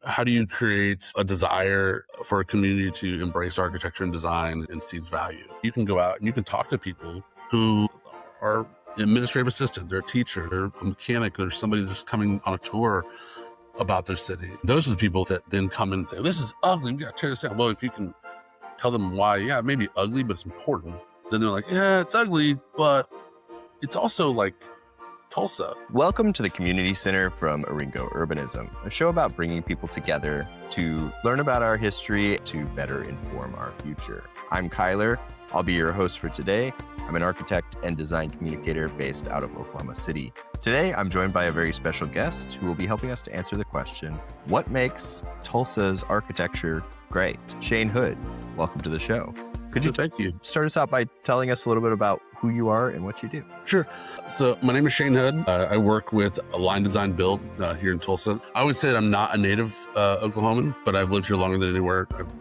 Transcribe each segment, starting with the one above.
how do you create a desire for a community to embrace architecture and design and see its value? You can go out and you can talk to people who are administrative assistant, they're a teacher, they're a mechanic, or somebody just coming on a tour about their city. Those are the people that then come in and say, this is ugly, we gotta tear this down. Well, if you can tell them why, yeah, it may be ugly, but it's important, then they're like, yeah, it's ugly, but it's also like Tulsa. Welcome to the Community Center from Eryngo Urbanism, a show about bringing people together to learn about our history to better inform our future. I'm Kyler. I'll be your host for today. I'm an architect and design communicator based out of Oklahoma City. Today, I'm joined by a very special guest who will be helping us to answer the question, what makes Tulsa's architecture great? Shane Hood, welcome to the show. Could you Thank you. Start us out by telling us a little bit about who you are and what you do? Sure. So my name is Shane Hood. I work with Line Design Build here in Tulsa. I always say that I'm not a native Oklahoman, but I've lived here longer than anywhere I've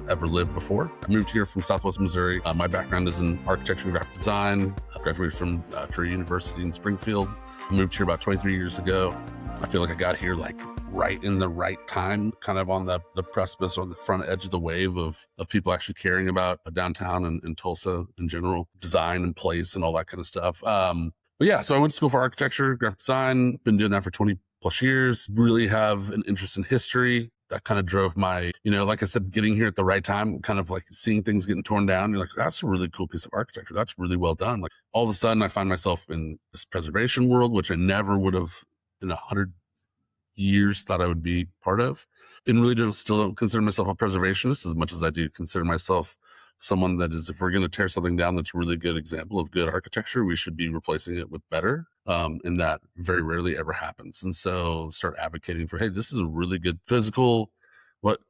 ever lived before. I moved here from Southwest Missouri. My background is in architecture and graphic design. I graduated from Tree University in Springfield. I moved here about 23 years ago. I feel like I got here like right in the right time, kind of on the precipice, on the front edge of the wave of people actually caring about downtown and Tulsa in general, design and place and all that kind of stuff. But yeah, so I went to school for architecture, graphic design, been doing that for 20 plus years, really have an interest in history. That kind of drove my, like I said, getting here at the right time, kind of like seeing things getting torn down. You're like, that's a really cool piece of architecture. That's really well done. Like all of a sudden I find myself in this preservation world, which I never would have in 100 years thought I would be part of. And really still don't consider myself a preservationist as much as I do consider myself someone that is, if we're going to tear something down that's a really good example of good architecture, we should be replacing it with better. And that very rarely ever happens. And so start advocating for, hey, this is a really good physical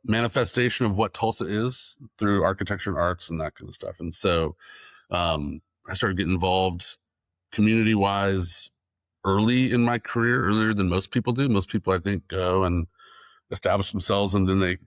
manifestation of what Tulsa is through architecture and arts and that kind of stuff. And so I started getting involved community-wise early in my career, earlier than most people do. Most people, I think, go and establish themselves and then they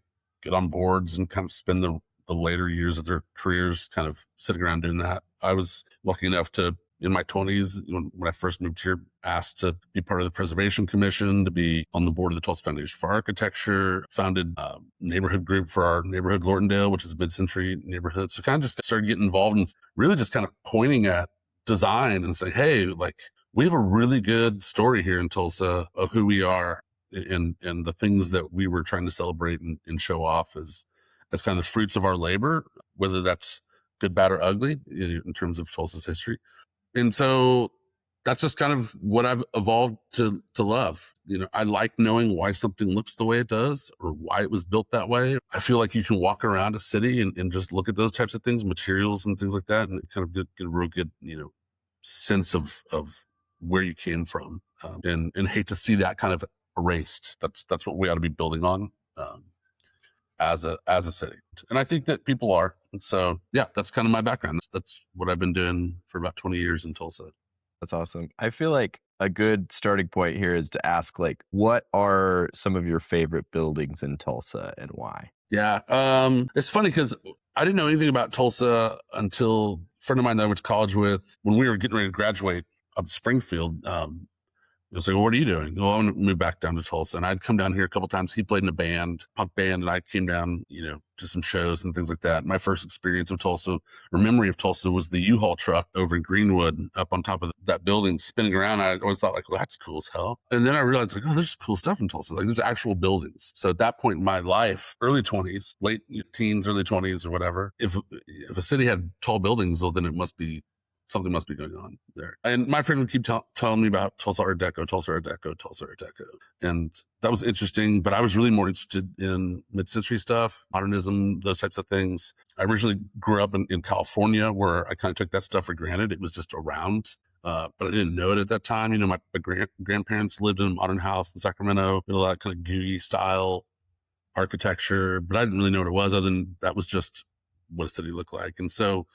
get on boards and kind of spend the later years of their careers kind of sitting around doing that. I was lucky enough to, in my 20s, when I first moved here, asked to be part of the Preservation Commission, to be on the board of the Tulsa Foundation for Architecture, founded a neighborhood group for our neighborhood, Lortondale, which is a mid-century neighborhood. So kind of just started getting involved and really just kind of pointing at design and saying, hey, like, we have a really good story here in Tulsa of who we are and the things that we were trying to celebrate and show off as kind of the fruits of our labor, whether that's good, bad, or ugly in terms of Tulsa's history. And so that's just kind of what I've evolved to love. I like knowing why something looks the way it does or why it was built that way. I feel like you can walk around a city and just look at those types of things, materials and things like that, and kind of get a real good, sense of where you came from, and hate to see that kind of erased. That's what we ought to be building on as a city. And I think that people are. And so, yeah, that's kind of my background. That's what I've been doing for about 20 years in Tulsa. That's awesome. I feel like a good starting point here is to ask, like, what are some of your favorite buildings in Tulsa and why? Yeah. It's funny because I didn't know anything about Tulsa until a friend of mine that I went to college with, when we were getting ready to graduate up to Springfield. He was like, well, what are you doing? Well, I'm going to move back down to Tulsa. And I'd come down here a couple of times. He played in a band, punk band, and I came down, to some shows and things like that. My first experience of Tulsa, or memory of Tulsa, was the U-Haul truck over in Greenwood up on top of that building spinning around. I always thought, like, well, that's cool as hell. And then I realized, like, oh, there's cool stuff in Tulsa. Like, there's actual buildings. So at that point in my life, early 20s, late teens, early 20s or whatever, if a city had tall buildings, well, then something must be going on there. And my friend would keep telling me about Tulsa Art Deco, Tulsa Art Deco, Tulsa Art Deco. And that was interesting, but I was really more interested in mid-century stuff, modernism, those types of things. I originally grew up in California, where I kind of took that stuff for granted. It was just around, but I didn't know it at that time. My grandparents lived in a modern house in Sacramento, with a lot of kind of gooey style architecture, but I didn't really know what it was, other than that was just what a city looked like. And so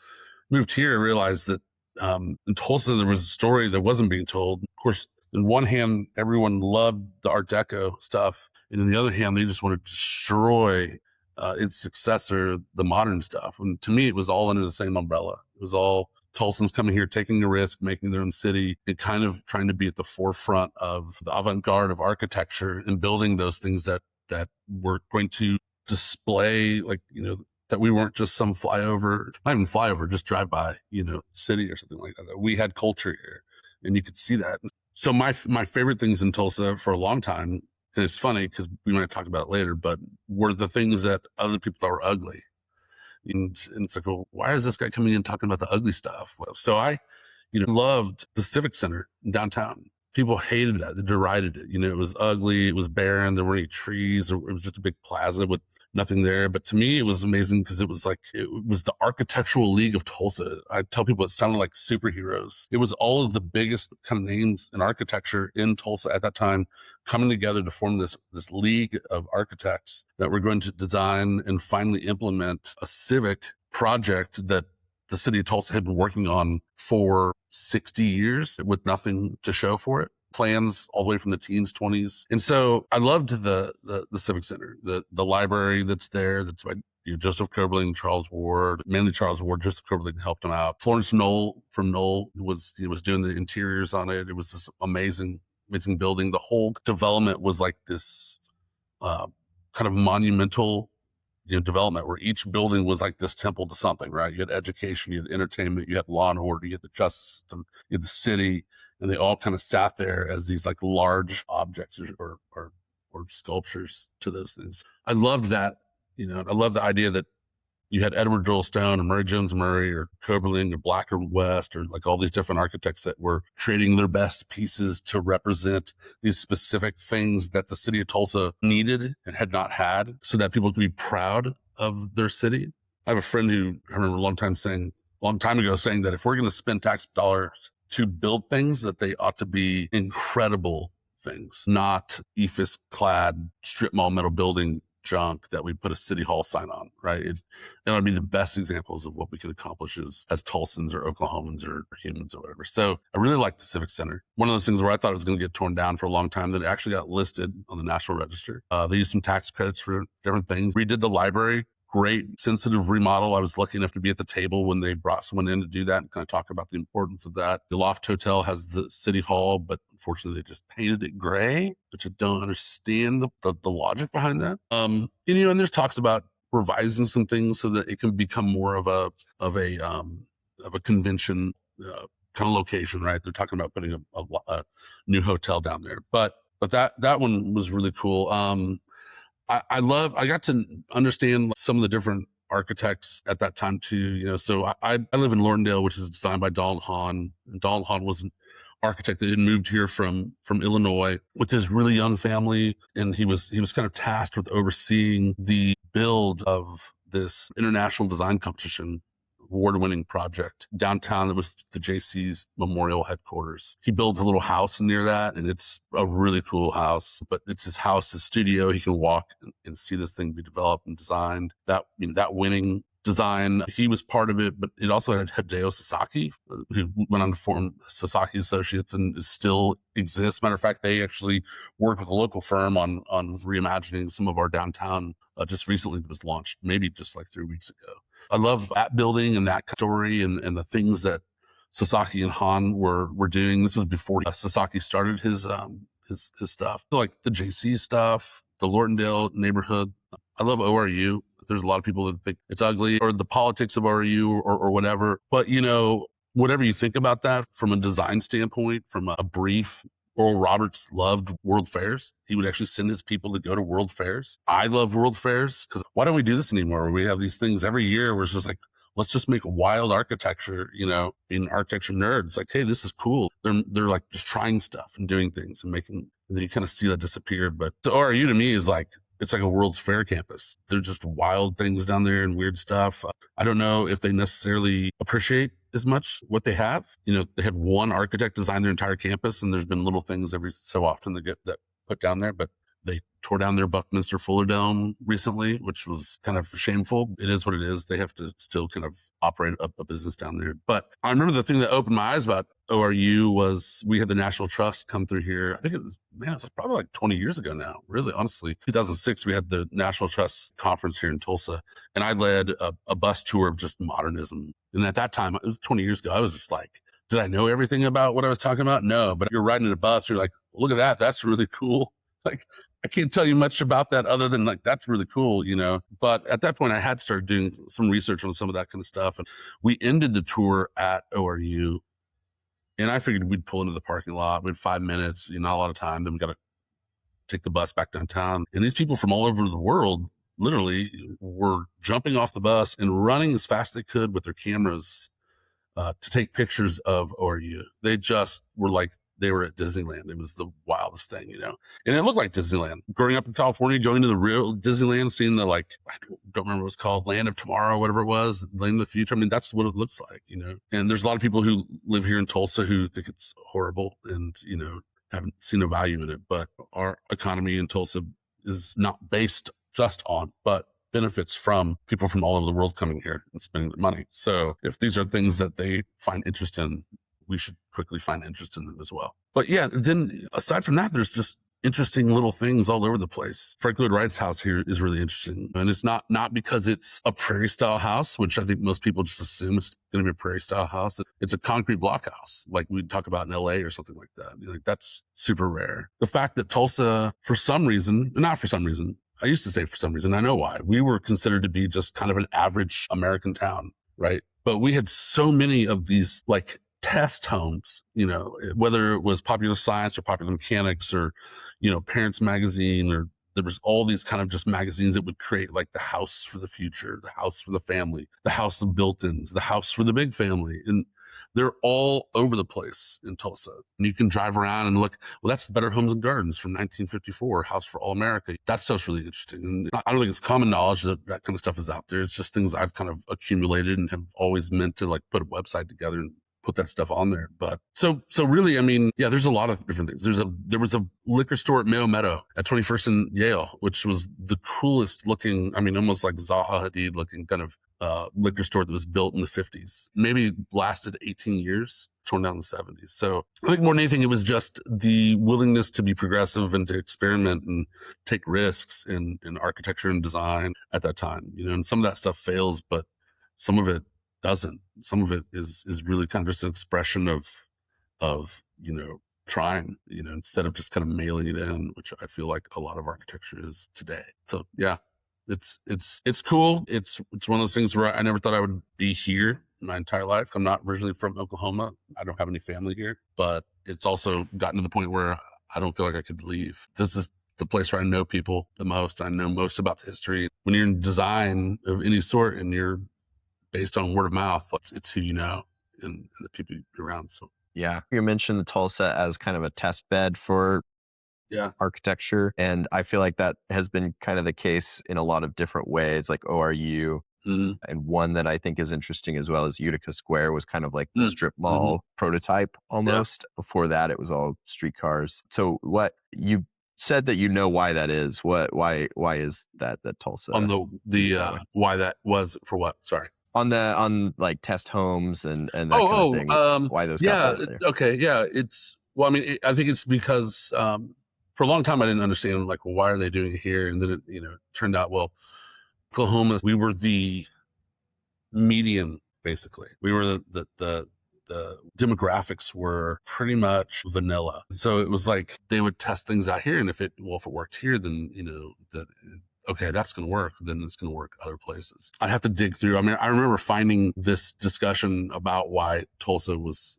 moved here, I realized that in Tulsa, there was a story that wasn't being told. Of course, in one hand, everyone loved the Art Deco stuff. And on the other hand, they just want to destroy its successor, the modern stuff. And to me, it was all under the same umbrella. It was all Tulsans coming here, taking a risk, making their own city, and kind of trying to be at the forefront of the avant-garde of architecture and building those things that that were going to display, like, that we weren't just some flyover, not even flyover, just drive by, city or something like that. That we had culture here, and you could see that. So my favorite things in Tulsa for a long time, and it's funny because we might talk about it later, but were the things that other people thought were ugly. And it's like, well, why is this guy coming in talking about the ugly stuff? So I, loved the Civic Center in downtown. People hated that. They derided it. It was ugly. It was barren. There weren't any trees. It was just a big plaza with nothing there. But to me, it was amazing because it was the Architectural League of Tulsa. I tell people it sounded like superheroes. It was all of the biggest kind of names in architecture in Tulsa at that time coming together to form this league of architects that were going to design and finally implement a civic project that the city of Tulsa had been working on for 60 years with nothing to show for it. Plans all the way from the teens, 20s. And so I loved the Civic Center, the library that's there, that's by Joseph Coberling, Charles Ward, mainly Charles Ward. Joseph Coberling helped him out. Florence Knoll from Knoll was doing the interiors on it. It was this amazing building. The whole development was like this kind of monumental development where each building was like this temple to something, right? You had education, you had entertainment, you had law and order, you had the justice system, you had the city, and they all kind of sat there as these like large objects or sculptures to those things. I loved that, I love the idea that you had Edward Joel Stone or Murray Jones Murray or Coberling or Black or West or like all these different architects that were creating their best pieces to represent these specific things that the city of Tulsa needed and had not had so that people could be proud of their city. I have a friend who I remember a long time ago saying that if we're going to spend tax dollars to build things, that they ought to be incredible things, not EFIS clad strip mall metal building junk that we put a city hall sign on, right? It would be the best examples of what we can accomplish as Tulsans or Oklahomans or humans or whatever. So I really liked the Civic Center. One of those things where I thought it was going to get torn down for a long time, that it actually got listed on the National Register. They used some tax credits for different things. Redid the library. Great sensitive remodel. I was lucky enough to be at the table when they brought someone in to do that and kind of talk about the importance of that. The Loft Hotel has the city hall, but unfortunately they just painted it gray, which I don't understand the logic behind that. And there's talks about revising some things so that it can become more of a convention kind of location, right? They're talking about putting a new hotel down there, but that one was really cool. I got to understand some of the different architects at that time too, so I live in Lawrendale, which is designed by Donald Hahn. And Donald Hahn was an architect that had moved here from Illinois with his really young family. And he was kind of tasked with overseeing the build of this international design competition, award-winning project downtown. That was the JC's memorial headquarters. He builds a little house near that, and it's a really cool house, but it's his house, his studio. He can walk and see this thing be developed and designed. That winning design, he was part of it, but it also had Hideo Sasaki, who went on to form Sasaki Associates and still exists. Matter of fact, they actually worked with a local firm on reimagining some of our downtown just recently. That was launched maybe just like 3 weeks ago. I love that building and that story and the things that Sasaki and Han were doing. This was before Sasaki started his stuff, like the JC stuff, the Lawrendale neighborhood. I love ORU. There's a lot of people that think it's ugly or the politics of ORU or whatever. But, whatever you think about that from a design standpoint, from a brief, Oral Roberts loved world fairs. He would actually send his people to go to world fairs. I love world fairs because why don't we do this anymore? We have these things every year where it's just like, let's just make wild architecture, being architecture nerds. Like, hey, this is cool. They're like just trying stuff and doing things and making, and then you kind of see that disappear. But the ORU to me is like, it's like a World's Fair campus. They're just wild things down there and weird stuff. I don't know if they necessarily appreciate as much what they have. They had one architect design their entire campus, and there's been little things every so often that get that put down there, but they tore down their Buckminster Fuller Dome recently, which was kind of shameful. It is what it is. They have to still kind of operate a business down there. But I remember the thing that opened my eyes about ORU was we had the National Trust come through here. I think it was probably like 20 years ago now, really, honestly. 2006, we had the National Trust conference here in Tulsa, and I led a bus tour of just modernism. And at that time, it was 20 years ago, I was just like, did I know everything about what I was talking about? No, but you're riding in a bus, you're like, look at that. That's really cool. Like, I can't tell you much about that other than like, that's really cool, But at that point, I had started doing some research on some of that kind of stuff. And we ended the tour at ORU. And I figured we'd pull into the parking lot. We had 5 minutes, not a lot of time. Then we got to take the bus back downtown. And these people from all over the world literally were jumping off the bus and running as fast as they could with their cameras to take pictures of ORU. They just were like, they were at Disneyland. It was the wildest thing, and it looked like Disneyland. Growing up in California, going to the real Disneyland, seeing the, like, I don't remember what it's called, Land of Tomorrow, whatever it was, Land of the Future. I mean, that's what it looks like, and there's a lot of people who live here in Tulsa who think it's horrible and, haven't seen a value in it. But our economy in Tulsa is not based just on, but benefits from people from all over the world coming here and spending their money. So if these are things that they find interest in, we should quickly find interest in them as well. But yeah, then aside from that, there's just interesting little things all over the place. Frank Lloyd Wright's house here is really interesting. And it's not because it's a prairie style house, which I think most people just assume it's going to be a prairie style house. It's a concrete block house, like we'd talk about in LA or something like that. Like, that's super rare. The fact that Tulsa, for some reason, not for some reason, I used to say for some reason, I know why, we were considered to be just kind of an average American town, right? But we had so many of these like test homes, whether it was Popular Science or Popular Mechanics or, Parents Magazine, or there was all these kind of just magazines that would create like the house for the future, the house for the family, the house of built-ins, the house for the big family. And they're all over the place in Tulsa. And you can drive around and look, well, that's the Better Homes and Gardens from 1954, House for All America. That stuff's really interesting. And I don't think it's common knowledge that that kind of stuff is out there. It's just things I've kind of accumulated and have always meant to like put a website together and put that stuff on there. But so really, I mean, yeah, there's a lot of different things. There was a liquor store at Mayo Meadow at 21st and Yale, which was the coolest looking, I mean, almost like Zaha Hadid looking kind of liquor store that was built in the 50s, maybe lasted 18 years, torn down in the 70s. So I think more than anything, it was just the willingness to be progressive and to experiment and take risks in architecture and design at that time, and some of that stuff fails, but some of it doesn't. Some of it is really kind of just an expression of trying, instead of just kind of mailing it in, which I feel like a lot of architecture is today. So yeah, it's cool. It's one of those things where I never thought I would be here my entire life. I'm not originally from Oklahoma. I don't have any family here, but it's also gotten to the point where I don't feel like I could leave. This is the place where I know people the most. I know most about the history. When you're in design of any sort and you're based on word of mouth, it's who you know and the people you're around. So yeah, you mentioned the Tulsa as kind of a test bed for architecture, and I feel like that has been kind of the case in a lot of different ways, like ORU. And one that I think is interesting as well is Utica Square was kind of like the strip mall prototype almost. Before that, it was all streetcars. So what you said that why that is. Why is that Tulsa on the why that was for what? Sorry. On like test homes and that kind of thing. Why those got there? Okay, yeah. I mean, I think it's because for a long time I didn't understand like, well, why are they doing it here? And then it turned out, well, Oklahoma, we were the median, basically. We were the demographics were pretty much vanilla. So it was like they would test things out here, and if it worked here, then okay, that's going to work, then it's going to work other places. I'd have to dig through. I mean, I remember finding this discussion about why Tulsa was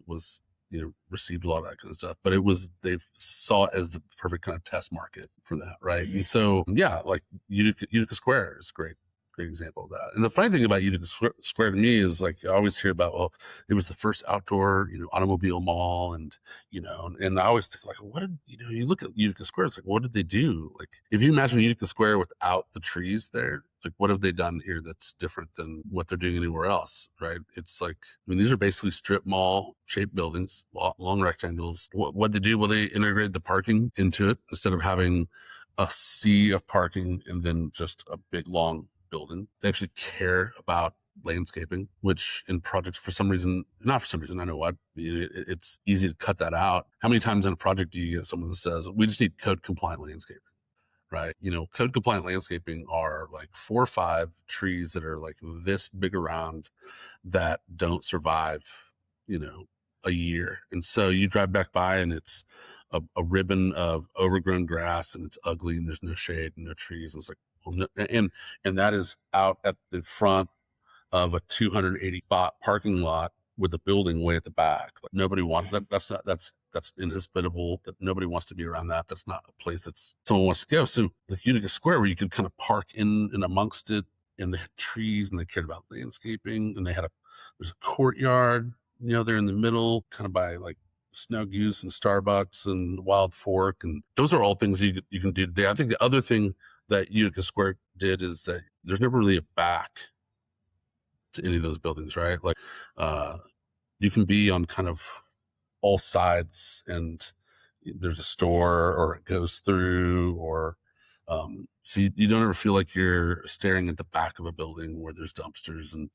received a lot of that kind of stuff, but they saw it as the perfect kind of test market for that, right? And so, yeah, like Utica Square is a great example of that. And the funny thing about Utica Square to me is like, I always hear about, well, it was the first outdoor, automobile mall. And, and I always think like, what did, you look at Utica Square, it's like, what did they do? Like, if you imagine Utica Square without the trees there, like, what have they done here that's different than what they're doing anywhere else, right? It's like, I mean, these are basically strip mall shaped buildings, long rectangles. What they do? Well, they integrated the parking into it instead of having a sea of parking and then just a big long building. They actually care about landscaping, which in projects not for some reason, I know what, it's easy to cut that out. How many times in a project do you get someone that says, we just need code compliant landscaping, right? Code compliant landscaping are like 4 or 5 trees that are like this big around that don't survive, a year. And so you drive back by and it's a ribbon of overgrown grass, and it's ugly, and there's no shade and no trees. And it's like, well, no, and that is out at the front of a 280 spot parking lot with a building way at the back. Like, nobody wants that. That's inhospitable. That nobody wants to be around that. That's not a place that someone wants to go. So like Utica Square, where you could kind of park in and amongst it, and they had trees, and they cared about landscaping, and there's a courtyard, they're in the middle, kind of by like Snow Goose and Starbucks and Wild Fork, and those are all things you can do today. I think the other thing that Utica Square did is that there's never really a back to any of those buildings, right? Like, you can be on kind of all sides, and there's a store, or it goes through, or so you don't ever feel like you're staring at the back of a building where there's dumpsters and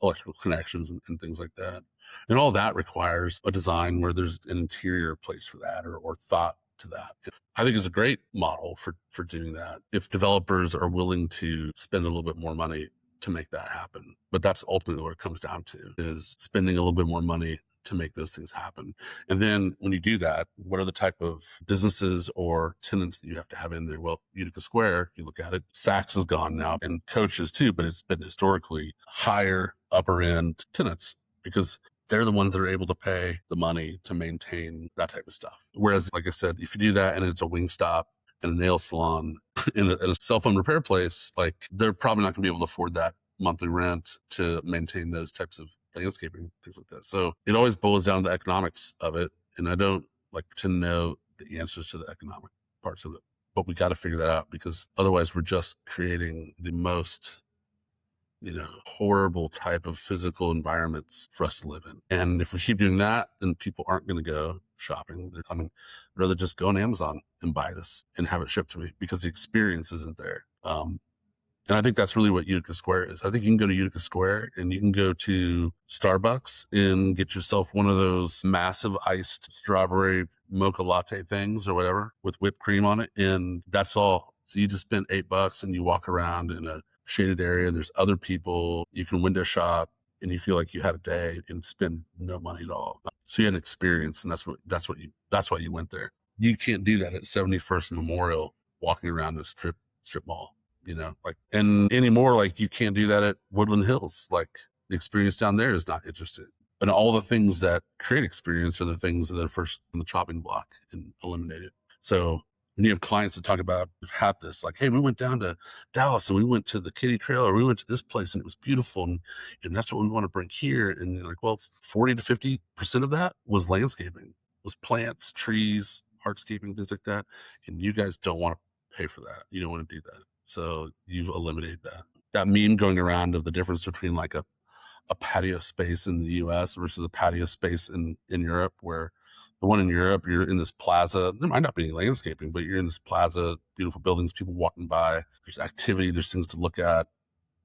electrical connections and things like that. And all that requires a design where there's an interior place for that, or thought to that. I think it's a great model for doing that if developers are willing to spend a little bit more money to make that happen. But that's ultimately what it comes down to, is spending a little bit more money to make those things happen. And then when you do that, what are the type of businesses or tenants that you have to have in there? Well, Utica Square, you look at it, Saks is gone now, and Coach's too, but it's been historically higher upper end tenants, because they're the ones that are able to pay the money to maintain that type of stuff. Whereas, like I said, if you do that and it's a Wingstop and a nail salon and a cell phone repair place, like, they're probably not going to be able to afford that monthly rent to maintain those types of landscaping, things like that. So it always boils down to the economics of it. And I don't like to know the answers to the economic parts of it, but we got to figure that out, because otherwise we're just creating the most, horrible type of physical environments for us to live in. And if we keep doing that, then people aren't going to go shopping. I'd rather just go on Amazon and buy this and have it shipped to me, because the experience isn't there. And I think that's really what Utica Square is. I think you can go to Utica Square and you can go to Starbucks and get yourself one of those massive iced strawberry mocha latte things or whatever with whipped cream on it. And that's all. So you just spend $8 and you walk around in a shaded area. There's other people. You can window shop and you feel like you had a day and spend no money at all. So you had an experience, and that's why you went there. You can't do that at 71st Memorial walking around a strip mall. And anymore, like, you can't do that at Woodland Hills. Like, the experience down there is not interested. And all the things that create experience are the things that are first on the chopping block and eliminated. So when you have clients that talk about, we've had this, like, hey, we went down to Dallas and we went to the Kitty Trail, or we went to this place and it was beautiful. And that's what we want to bring here. And you're like, well, 40 to 50% of that was landscaping, was plants, trees, hardscaping, things like that. And you guys don't want to pay for that. You don't want to do that. So you've eliminated that. That meme going around of the difference between like a patio space in the US versus a patio space in Europe, where the one in Europe, you're in this plaza. There might not be any landscaping, but you're in this plaza, beautiful buildings, people walking by. There's activity, there's things to look at.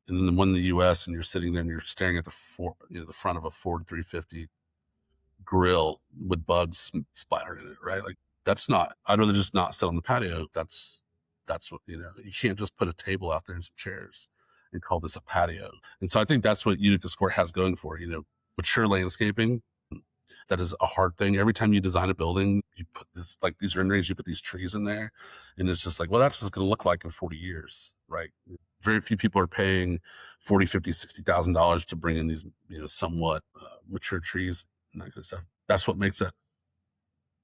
And then the one in the US, and you're sitting there and you're staring at the front of a Ford 350 grill with bugs splattered in it, right? Like, that's not, I'd rather just not sit on the patio. That's what, you can't just put a table out there and some chairs and call this a patio. And so I think that's what Utica Square has going for it, mature landscaping. That is a hard thing. Every time you design a building, you put this, like, these renderings, you put these trees in there, and it's just like, well, that's what it's going to look like in 40 years, right? Very few people are paying $40,000, $50,000, $60,000 to bring in these, somewhat mature trees and that kind of stuff. That's what makes that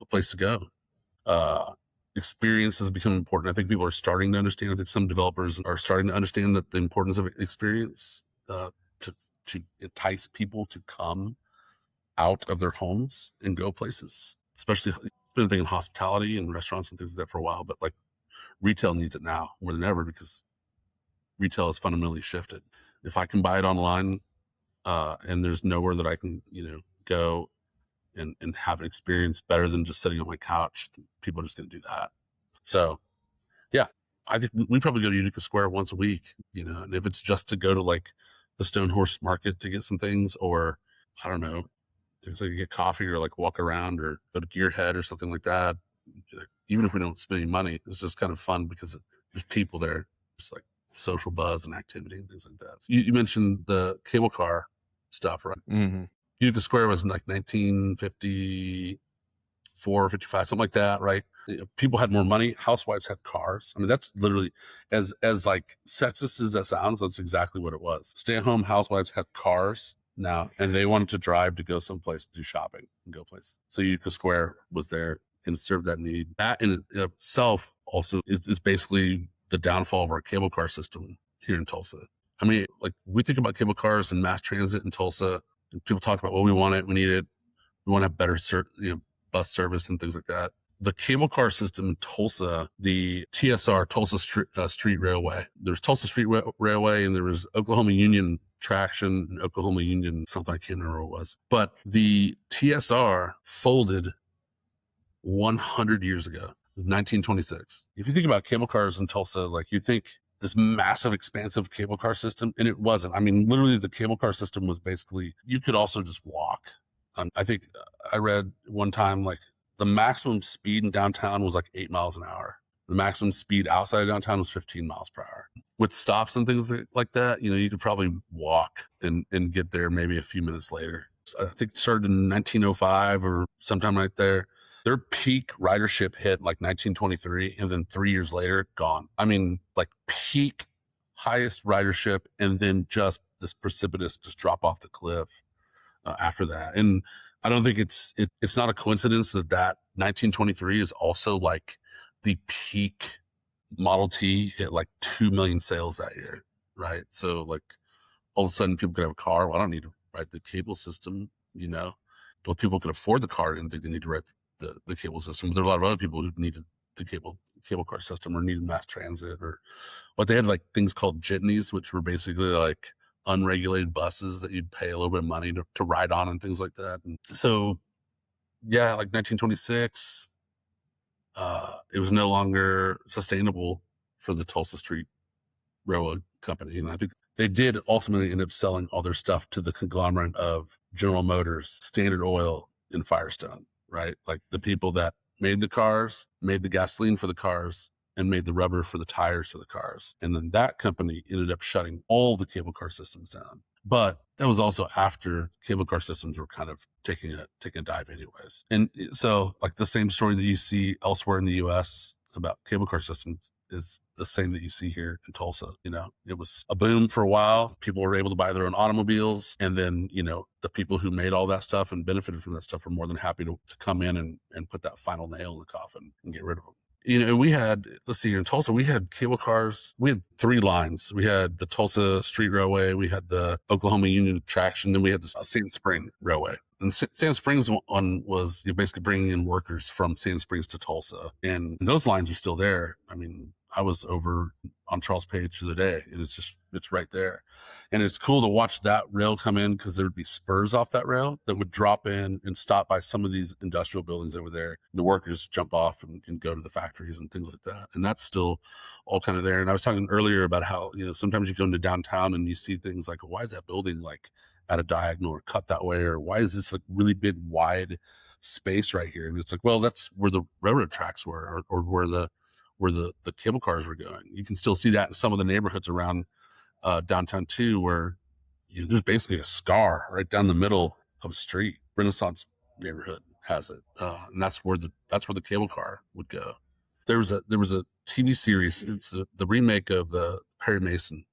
a place to go. Experience has become important. I think people are starting to understand. I think some developers are starting to understand that the importance of experience to entice people to come out of their homes and go places. Especially, it's been a thing in hospitality and restaurants and things like that for a while, but like, retail needs it now more than ever, because retail has fundamentally shifted. If I can buy it online and there's nowhere that I can go and have an experience better than just sitting on my couch, people are just going to do that. So yeah, I think we probably go to Utica Square once a week, and if it's just to go to like the Stone Horse Market to get some things, or I don't know, it's like get coffee or like walk around or go to Gearhead or something like that. Even if we don't spend any money, it's just kind of fun because there's people there, just like social buzz and activity and things like that. So you mentioned the cable car stuff, right? Mm-hmm. Utica Square was in like 1950, 54, 55, something like that, right? People had more money. Housewives had cars. I mean, that's literally as like sexist as that sounds, that's exactly what it was. Stay-at-home housewives had cars now, and they wanted to drive to go someplace to do shopping and go places. So Utica Square was there and served that need. That in itself also is basically the downfall of our cable car system here in Tulsa. I mean, like, we think about cable cars and mass transit in Tulsa, and people talk about, well, we want it, we need it, we want to have better bus service and things like that. The cable car system in Tulsa, the TSR, Tulsa Street Railway. There's Tulsa Street Railway, and there was Oklahoma Union Traction and Oklahoma Union something, I can't remember what it was. But the TSR folded 100 years ago, 1926. If you think about cable cars in Tulsa, like, you think this massive, expansive cable car system, and it wasn't. I mean, literally, the cable car system was basically, you could also just walk. I think I read one time, like, the maximum speed in downtown was like 8 miles an hour. The maximum speed outside of downtown was 15 miles per hour. With stops and things like that, you could probably walk and get there maybe a few minutes later. I think it started in 1905 or sometime right there. Their peak ridership hit like 1923, and then 3 years later, gone. I mean, like, peak highest ridership, and then just this precipitous just drop off the cliff after that. And I don't think it's not a coincidence that 1923 is also like the peak Model T hit like 2 million sales that year, right? So, like, all of a sudden people could have a car. Well, I don't need to ride the cable system, Well, people could afford the car and think they need to ride the cable system. But there are a lot of other people who needed the cable car system or needed mass transit, or what they had, like, things called jitneys, which were basically like unregulated buses that you'd pay a little bit of money to ride on and things like that. And so, yeah, like 1926, it was no longer sustainable for the Tulsa Street Railroad Company. And I think they did ultimately end up selling all their stuff to the conglomerate of General Motors, Standard Oil, and Firestone, right? Like, the people that made the cars, made the gasoline for the cars, and made the rubber for the tires for the cars. And then that company ended up shutting all the cable car systems down. But that was also after cable car systems were kind of taking a dive anyways. And so, like, the same story that you see elsewhere in the US about cable car systems is the same that you see here in Tulsa. It was a boom for a while. People were able to buy their own automobiles. And then, the people who made all that stuff and benefited from that stuff were more than happy to come in and put that final nail in the coffin and get rid of them. We had, let's see, here in Tulsa, we had cable cars. We had 3 lines. We had the Tulsa Street Railway, we had the Oklahoma Union Traction, then we had the Sand Spring Railway. And Sand Springs one was basically bringing in workers from Sand Springs to Tulsa. And those lines are still there. I mean, I was over on Charles Page the other day, and it's right there. And it's cool to watch that rail come in, because there would be spurs off that rail that would drop in and stop by some of these industrial buildings over there. The workers jump off and go to the factories and things like that. And that's still all kind of there. And I was talking earlier about how, sometimes you go into downtown and you see things like, why is that building like at a diagonal or cut that way? Or why is this like really big, wide space right here? And it's like, well, that's where the railroad tracks were, or where the cable cars were going. You can still see that in some of the neighborhoods around downtown too, where there's basically a scar right down the middle of the street. Renaissance neighborhood has it, and that's where the cable car would go. There was a TV series. It's the remake of the Perry Mason,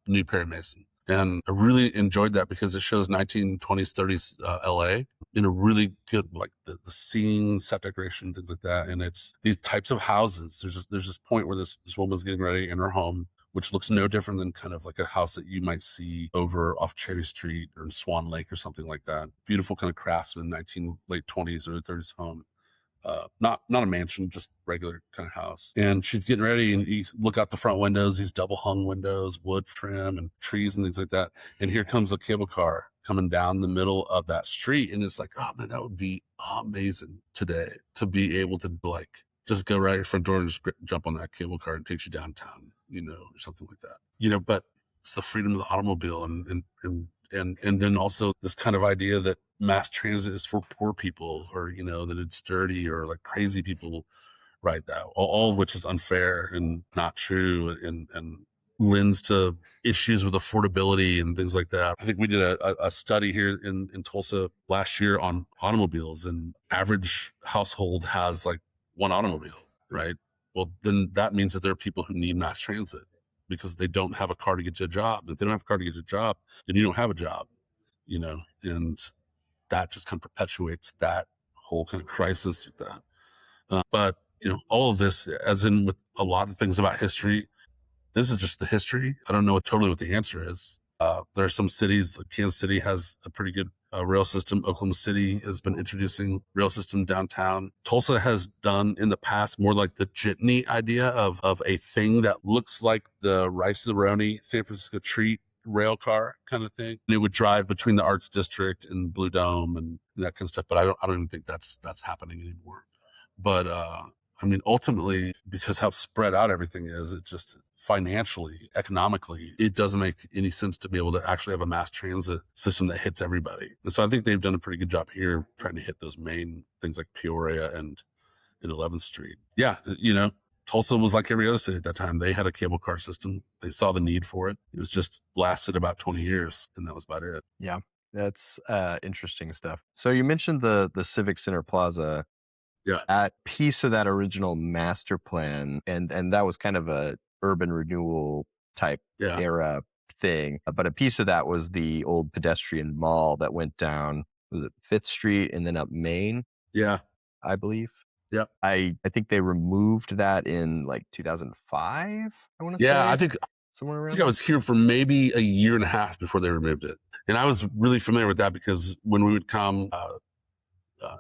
new Perry Mason, and I really enjoyed that because it shows 1920s, 30s LA in a really good, like, the scene, set decoration, things like that. And it's these types of houses. There's this point where this woman's getting ready in her home, which looks no different than kind of like a house that you might see over off Cherry Street or in Swan Lake or something like that. Beautiful kind of craftsman, late 20s or 30s home. Not a mansion, just regular kind of house. And she's getting ready, and you look out the front windows, these double hung windows, wood trim and trees and things like that. And here comes a cable car coming down the middle of that street. And it's like, oh man, that would be amazing today to be able to, like, just go right at your front door and just jump on that cable car and take you downtown, or something like that. But it's the freedom of the automobile, and then also this kind of idea that mass transit is for poor people, or that it's dirty, or like crazy people ride that, all of which is unfair and not true. And lends to issues with affordability and things like that. I think we did a study here in Tulsa last year on automobiles, and average household has like one automobile, right? Well, then that means that there are people who need mass transit because they don't have a car to get to a job. If they don't have a car to get to a job, then you don't have a job, and that just kind of perpetuates that whole kind of crisis with that. But all of this, as in with a lot of things about history, this is just the history. I don't know totally what the answer is. There are some cities, like Kansas City has a pretty good rail system. Oklahoma City has been introducing rail system downtown. Tulsa has done in the past more like the jitney idea of a thing that looks like the Rice-A-Roni San Francisco treat rail car kind of thing. And it would drive between the Arts District and Blue Dome and that kind of stuff. But I don't even think that's happening anymore. But ultimately, because how spread out everything is, it just financially, economically, it doesn't make any sense to be able to actually have a mass transit system that hits everybody. And so I think they've done a pretty good job here trying to hit those main things like Peoria and 11th Street. Yeah, Tulsa was like every other city at that time. They had a cable car system. They saw the need for it. It was just lasted about 20 years, and that was about it. Yeah, that's interesting stuff. So you mentioned the Civic Center Plaza. Yeah. At piece of that original master plan, and that was kind of a urban renewal type era thing. But a piece of that was the old pedestrian mall that went down, was it 5th Street and then up Main? Yeah. I believe. Yep. I think they removed that in like 2005, I want to say. Yeah, I think somewhere around. I think I was here for maybe a year and a half before they removed it. And I was really familiar with that because when we would come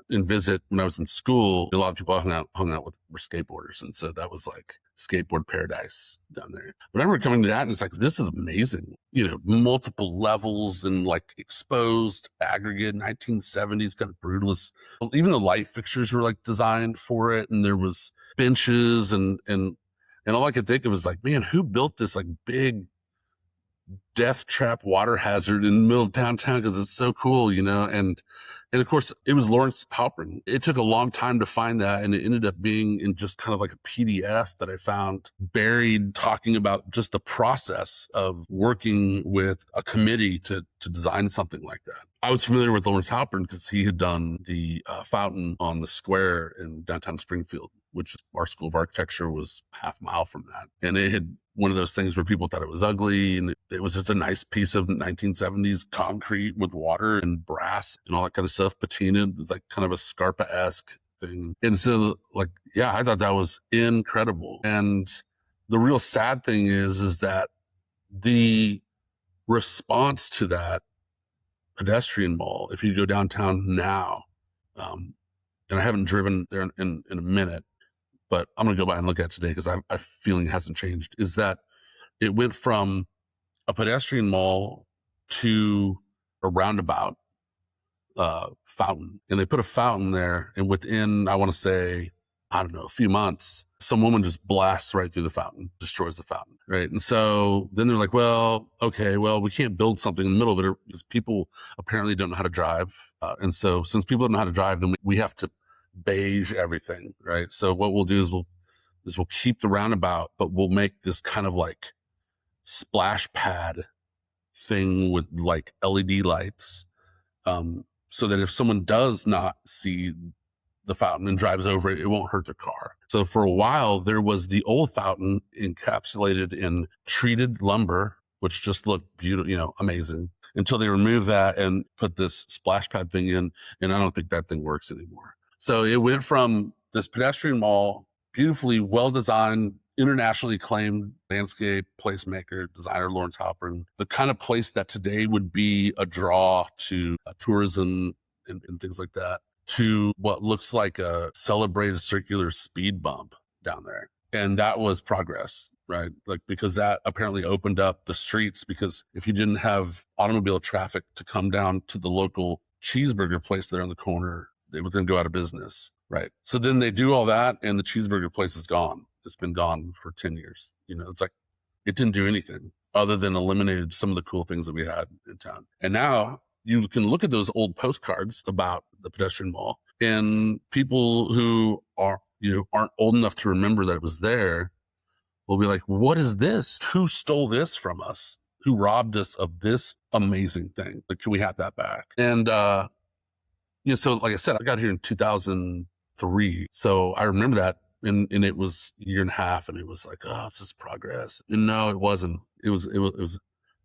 and visit when I was in school, a lot of people I hung out with were skateboarders. And so that was like skateboard paradise down there. But I remember coming to that and it's like, this is amazing. Multiple levels and like exposed aggregate 1970s kind of brutalist. Even the light fixtures were like designed for it. And there was benches and all I could think of was like, man, who built this like big death trap water hazard in the middle of downtown because it's so cool, and of course it was Lawrence Halpern. It took a long time to find that, and it ended up being in just kind of like a PDF that I found buried, talking about just the process of working with a committee to design something like that. I was familiar with Lawrence Halpern because he had done the fountain on the square in downtown Springfield, which our school of architecture was half a mile from that. And it had one of those things where people thought it was ugly, and it was just a nice piece of 1970s concrete with water and brass and all that kind of stuff, patinaed. It was like kind of a Scarpa-esque thing. And so I thought that was incredible. And the real sad thing is that the response to that pedestrian mall, if you go downtown now, and I haven't driven there in a minute, but I'm going to go by and look at it today because I have a feeling it hasn't changed, is that it went from a pedestrian mall to a roundabout fountain. And they put a fountain there, and within, I want to say, I don't know, a few months, some woman just blasts right through the fountain, destroys the fountain, right? And so then they're like, well, okay, we can't build something in the middle of it because people apparently don't know how to drive. And so since people don't know how to drive, then we have to beige everything, right? So what we'll do is we'll keep the roundabout, but we'll make this kind of like splash pad thing with like LED lights, so that if someone does not see the fountain and drives over it, it won't hurt their car. So for a while, there was the old fountain encapsulated in treated lumber, which just looked beautiful, amazing, until they removed that and put this splash pad thing in. And I don't think that thing works anymore. So it went from this pedestrian mall, beautifully well-designed, internationally acclaimed landscape placemaker, designer Lawrence Halpern, the kind of place that today would be a draw to tourism and things like that, to what looks like a celebrated circular speed bump down there. And that was progress, right? Like, because that apparently opened up the streets, because if you didn't have automobile traffic to come down to the local cheeseburger place there on the corner, they were going to go out of business, right? So then they do all that and the cheeseburger place is gone. It's been gone for 10 years. It's like, it didn't do anything other than eliminated some of the cool things that we had in town. And now you can look at those old postcards about the pedestrian mall, and people who are, aren't old enough to remember that it was there will be like, what is this? Who stole this from us? Who robbed us of this amazing thing? Like, can we have that back? And, so like I said, I got here in 2003. So I remember that. And it was a year and a half, and it was like, oh, it's just progress. And no, it wasn't. It was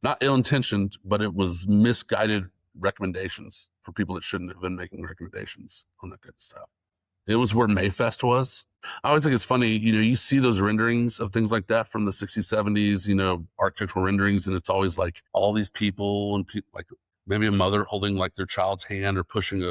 not ill-intentioned, but it was misguided recommendations for people that shouldn't have been making recommendations on that kind of stuff. It was where Mayfest was. I always think it's funny, you see those renderings of things like that from the 60s, 70s, architectural renderings, and it's always like all these people and like maybe a mother holding like their child's hand or pushing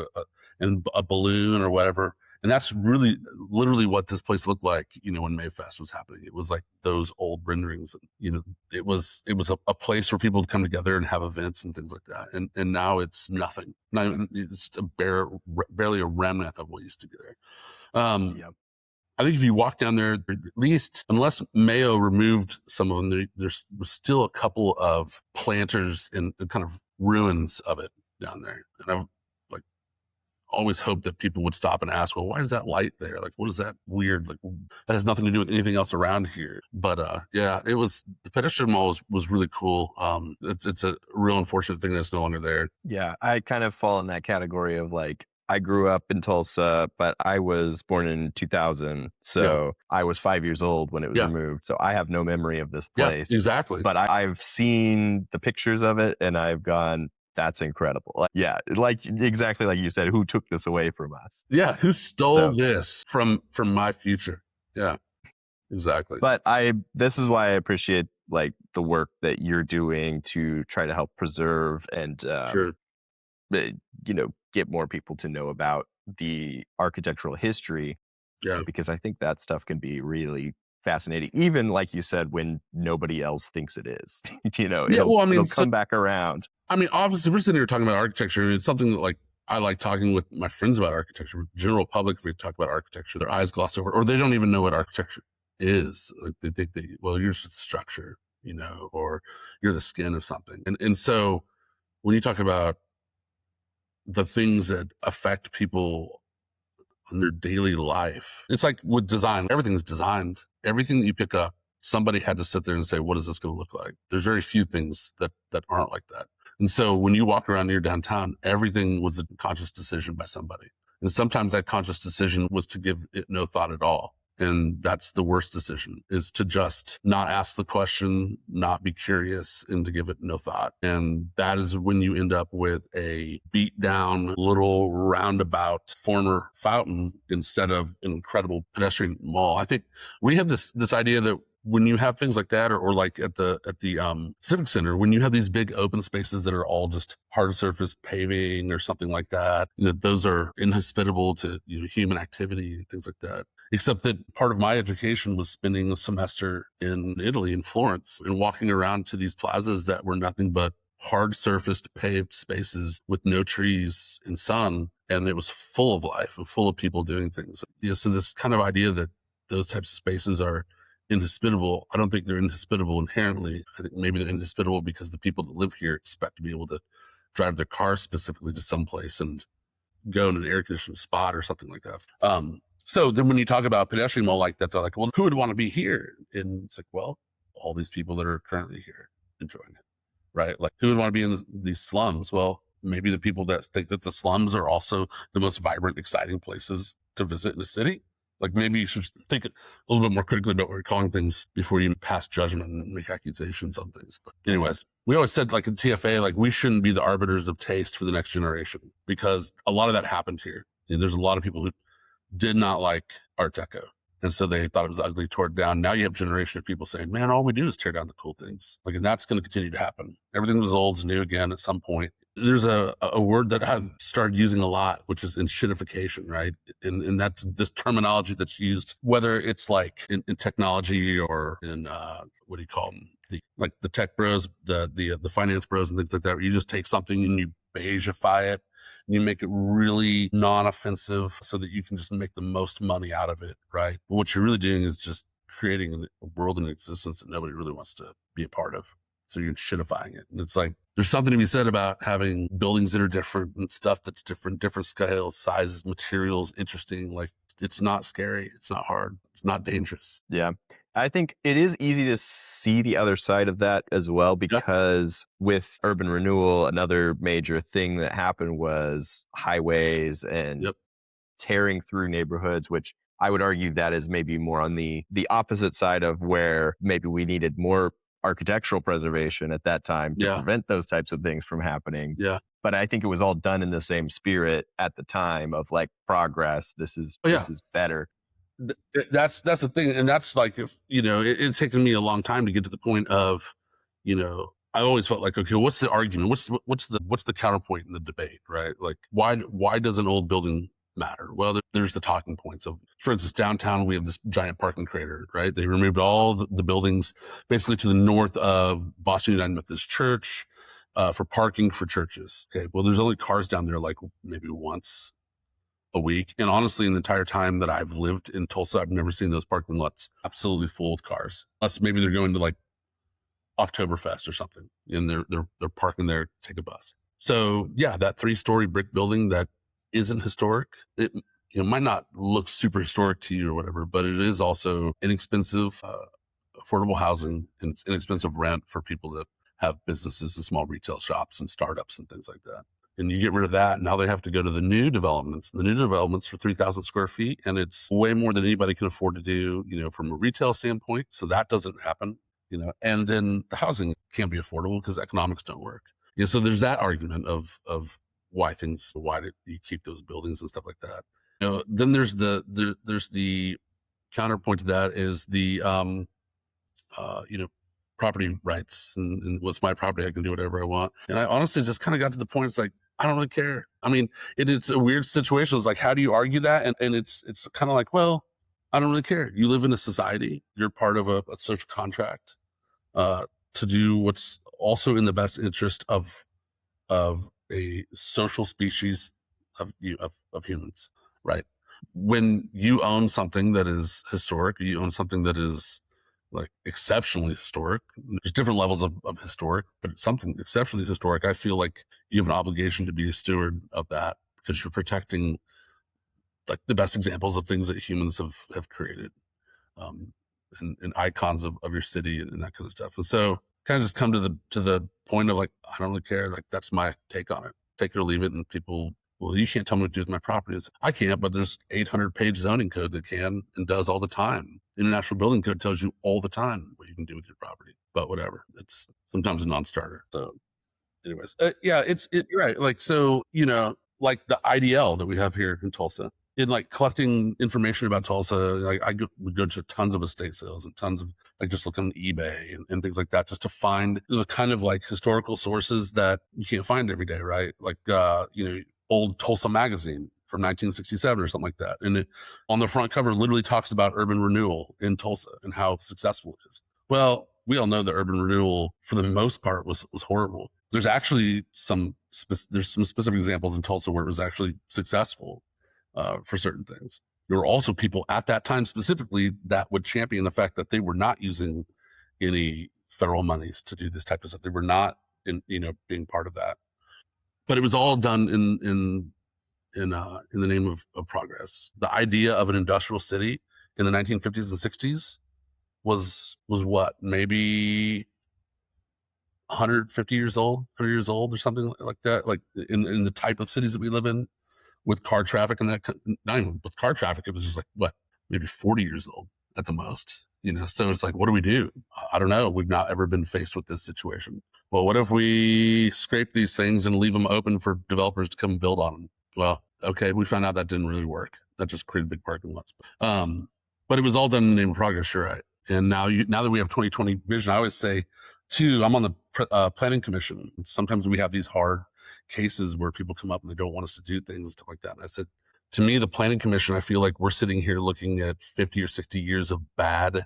a balloon or whatever. And that's really literally what this place looked like, when Mayfest was happening. It was like those old renderings. It was a place where people would come together and have events and things like that. And now it's nothing. Now it's barely a remnant of what used to be there. Yep. I think if you walk down there, at least unless Mayo removed some of them, there's still a couple of planters and kind of ruins of it down there. And I've always hoped that people would stop and ask, well, why is that light there? Like, what is that weird? Like, that has nothing to do with anything else around here. But yeah, the pedestrian mall was really cool. It's a real unfortunate thing that's no longer there. Yeah, I kind of fall in that category of like, I grew up in Tulsa, but I was born in 2000. So I was 5 years old when it was removed. So I have no memory of this place. Yeah, exactly. But I've seen the pictures of it and I've gone, that's incredible. Yeah, like exactly like you said, who took this away from us? Yeah, who stole this from my future? Yeah, exactly. But this is why I appreciate like the work that you're doing to try to help preserve and sure. Get more people to know about the architectural history. Yeah, because I think that stuff can be really fascinating, even like you said, when nobody else thinks it is. It'll come back around. I mean, obviously, we're sitting here talking about architecture, and it's something that, like, I like talking with my friends about architecture. With the general public, if we talk about architecture, their eyes gloss over, or they don't even know what architecture is. Like, they think well, you're just the structure, or you're the skin of something. And so when you talk about the things that affect people in their daily life, it's like with design, everything's designed. Everything that you pick up, somebody had to sit there and say, what is this going to look like? There's very few things that aren't like that. And so when you walk around near downtown, everything was a conscious decision by somebody. And sometimes that conscious decision was to give it no thought at all. And that's the worst decision, is to just not ask the question, not be curious, and to give it no thought. And that is when you end up with a beat down little roundabout former fountain instead of an incredible pedestrian mall. I think we have this idea that when you have things like that, or like at the Civic Center, when you have these big open spaces that are all just hard surface paving or something like that, those are inhospitable to human activity and things like that. Except that part of my education was spending a semester in Italy, in Florence, and walking around to these plazas that were nothing but hard surfaced paved spaces with no trees and sun. And it was full of life and full of people doing things. So this kind of idea that those types of spaces are inhospitable, I don't think they're inhospitable inherently. I think maybe they're inhospitable because the people that live here expect to be able to drive their car specifically to someplace and go in an air conditioned spot or something like that. So then when you talk about pedestrian mall like that, they're like, well, who would want to be here? And it's like, well, all these people that are currently here enjoying it, right? Like, who would want to be in these slums? Well, maybe the people that think that the slums are also the most vibrant, exciting places to visit in the city. Like, maybe you should think a little bit more critically about what you're calling things before you pass judgment and make accusations on things. But anyways, we always said, like in TFA, like, we shouldn't be the arbiters of taste for the next generation, because a lot of that happened here. There's a lot of people who did not like Art Deco, and so they thought it was ugly, tore it down. Now you have a generation of people saying, man, all we do is tear down the cool things. Like, and that's going to continue to happen. Everything that was old is new again at some point. There's a word that I've started using a lot, which is enshittification, right? And that's this terminology that's used, whether it's like in technology or in, what do you call them? Like the tech bros, the finance bros and things like that, where you just take something and you beigeify it. You make it really non-offensive so that you can just make the most money out of it, right? But what you're really doing is just creating a world in existence that nobody really wants to be a part of. So you're shitifying it. And it's like, there's something to be said about having buildings that are different and stuff that's different scales, sizes, materials, interesting. Like, it's not scary. It's not hard. It's not dangerous. Yeah. I think it is easy to see the other side of that as well, Yeah. because with urban renewal, another major thing that happened was highways and Yep. tearing through neighborhoods, which I would argue that is maybe more on the opposite side of where maybe we needed more architectural preservation at that time to Yeah. prevent those types of things from happening. Yeah. But I think it was all done in the same spirit at the time of like progress. This is Oh, yeah. this is better. That's the thing, and that's like, if it's taken me a long time to get to the point of, I always felt like, okay, what's the argument? What's the counterpoint in the debate, right? Like, why does an old building matter? Well, there's the talking points of, for instance, downtown we have this giant parking crater, right? They removed all the buildings basically to the north of Boston United Methodist Church for parking for churches. Okay, well, there's only cars down there like maybe once a week. And honestly, in the entire time that I've lived in Tulsa, I've never seen those parking lots absolutely full with cars. Unless maybe they're going to like Oktoberfest or something, and they're parking there to take a bus. So yeah, that 3-story brick building that isn't historic, it might not look super historic to you or whatever, but it is also inexpensive, affordable housing, and it's inexpensive rent for people that have businesses and small retail shops and startups and things like that. And you get rid of that, now they have to go to the new developments. The new developments for 3,000 square feet, and it's way more than anybody can afford to do, from a retail standpoint. So that doesn't happen, and then the housing can't be affordable because economics don't work. So there's that argument of why do you keep those buildings and stuff like that. Then there's the counterpoint to that is the property rights, and what's my property, I can do whatever I want. And I honestly just kind of got to the point, it's like, I don't really care. I mean, it's a weird situation. It's like, how do you argue that? And it's kind of like, well, I don't really care. You live in a society. You're part of a social contract to do what's also in the best interest of a social species of humans, right? When you own something that is historic, you own something that is like exceptionally historic. There's different levels of historic, but it's something exceptionally historic. I feel like you have an obligation to be a steward of that, because you're protecting like the best examples of things that humans have created, um, and icons of your city and that kind of stuff. And so kind of just come to the point of like, I don't really care. Like, that's my take on it. Take it or leave it. And people, well, you can't tell me what to do with my properties. I can't, but there's 800-page zoning code that can and does all the time. International Building Code tells you all the time what you can do with your property. But whatever, it's sometimes a non-starter. So anyways, yeah, you're right. Like, so, like the IDL that we have here in Tulsa, in like collecting information about Tulsa, like would go to tons of estate sales and tons of like just looking on eBay and things like that, just to find the kind of like historical sources that you can't find every day, right? Like, old Tulsa magazine from 1967 or something like that. And it, on the front cover, literally talks about urban renewal in Tulsa and how successful it is. Well, we all know that urban renewal, for the most part, was horrible. There's actually some specific examples in Tulsa where it was actually successful for certain things. There were also people at that time specifically that would champion the fact that they were not using any federal monies to do this type of stuff. They were not being part of that. But it was all done in the name of progress. The idea of an industrial city in the 1950s and 60s was what, maybe 150 years old, 100 years old, or something like that. Like in the type of cities that we live in, with car traffic and that, not even with car traffic, it was just like, what, maybe 40 years old at the most. So it's like, what do we do? I don't know. We've not ever been faced with this situation. Well, what if we scrape these things and leave them open for developers to come and build on them? Well, okay, we found out that didn't really work. That just created big parking lots. But it was all done in the name of progress, you're right. And now that we have 2020 vision, I always say, too, I'm on the planning commission. Sometimes we have these hard cases where people come up and they don't want us to do things and stuff like that. And I said, to me, the planning commission, I feel like we're sitting here looking at 50 or 60 years of bad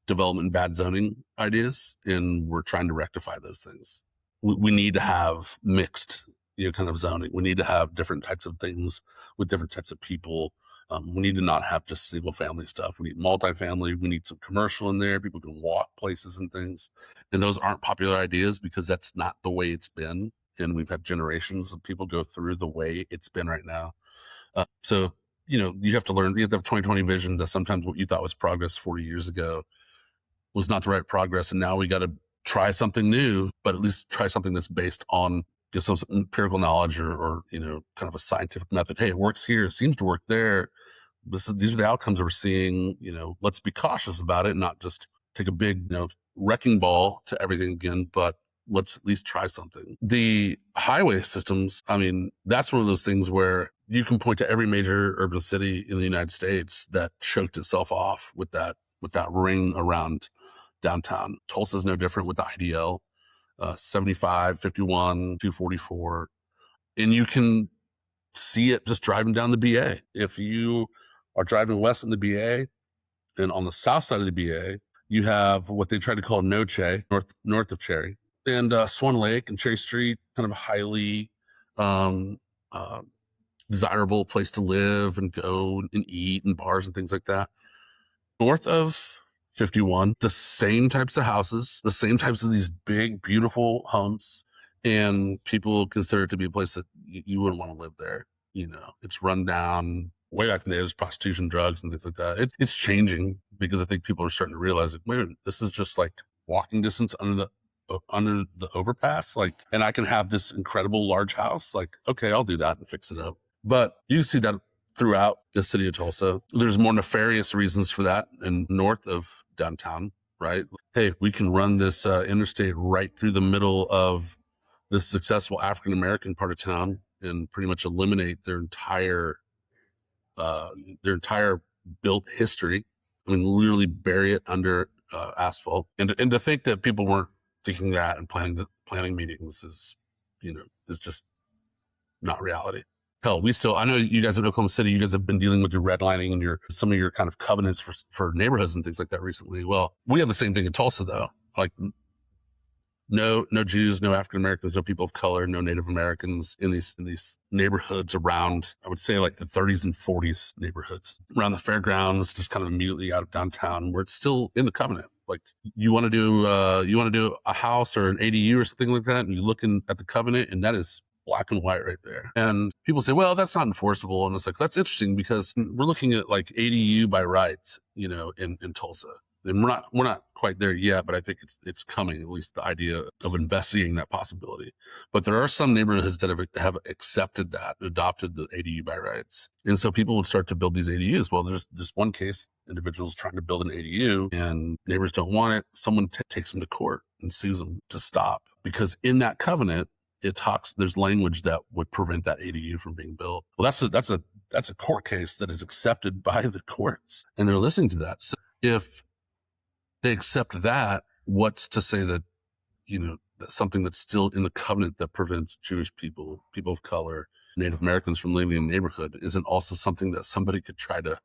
development and bad zoning ideas, and we're trying to rectify those things. We need to have mixed, kind of zoning. We need to have different types of things with different types of people. We need to not have just single family stuff. We need multifamily. We need some commercial in there. People can walk places and things. And those aren't popular ideas because that's not the way it's been. And we've had generations of people go through the way it's been right now. So you have to learn, you have to have 2020 vision that sometimes what you thought was progress 40 years ago was not the right progress. And now we got to try something new, but at least try something that's based on just some empirical knowledge or kind of a scientific method. Hey, it works here. It seems to work there. These are the outcomes we're seeing. Let's be cautious about it and not just take a big, wrecking ball to everything again, but let's at least try something. The highway systems, that's one of those things where you can point to every major urban city in the United States that choked itself off with that ring around downtown. Tulsa is no different with the IDL, 75, 51, 244. And you can see it just driving down the BA. If you are driving west in the BA and on the south side of the BA, you have what they try to call Noche, north of Cherry, and Swan Lake and Cherry Street, kind of a highly desirable place to live and go and eat and bars and things like that. North of 51, the same types of houses, the same types of these big, beautiful homes, and people consider it to be a place that you wouldn't want to live there. It's run down. Way back in the day, it was prostitution, drugs, and things like that. It's changing because I think people are starting to realize, wait, this is just like walking distance under the overpass. And I can have this incredible large house. Okay, I'll do that and fix it up. But you see that throughout the city of Tulsa. There's more nefarious reasons for that. And north of downtown, right? Hey, we can run this interstate right through the middle of this successful African-American part of town and pretty much eliminate their entire built history. Literally bury it under asphalt. And to think that people weren't thinking that and planning meetings is just not reality. Hell, I know you guys in Oklahoma City, you guys have been dealing with your redlining and some of your kind of covenants for neighborhoods and things like that recently. Well, we have the same thing in Tulsa though. No Jews, no African Americans, no people of color, no Native Americans in these neighborhoods around, I would say the 30s and 40s neighborhoods around the fairgrounds, just kind of immediately out of downtown, where it's still in the covenant. You want to do a house or an ADU or something like that, and you're looking at the covenant, and that is black and white right there. And people say, well, that's not enforceable. And it's that's interesting because we're looking at ADU by rights, in Tulsa. And we're not quite there yet, but I think it's coming, at least the idea of investigating that possibility. But there are some neighborhoods that have accepted that, adopted the ADU by rights. And so people would start to build these ADUs. Well, there's this one case, individuals trying to build an ADU and neighbors don't want it. Someone takes them to court and sues them to stop, because in that covenant, there's language that would prevent that ADU from being built. Well, that's a court case that is accepted by the courts, and they're listening to that. So if they accept that, what's to say that, that something that's still in the covenant that prevents Jewish people of color, Native Americans from living in the neighborhood isn't also something that somebody could try to,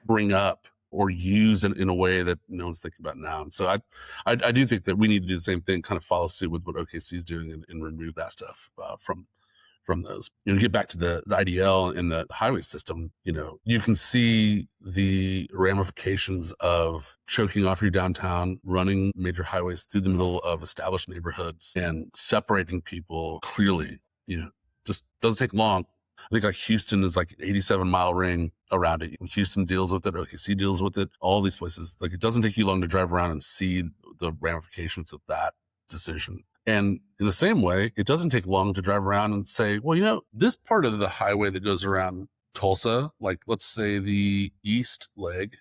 bring up or use in a way that no one's thinking about now. And so I do think that we need to do the same thing, kind of follow suit with what OKC is doing and remove that stuff from those. Get back to the IDL and the highway system, you can see the ramifications of choking off your downtown, running major highways through the middle of established neighborhoods and separating people clearly. Just doesn't take long. I think Houston is 87-mile ring around it. Houston deals with it. OKC deals with it. All these places, it doesn't take you long to drive around and see the ramifications of that decision. And in the same way, it doesn't take long to drive around and say, well, this part of the highway that goes around Tulsa, let's say the east leg,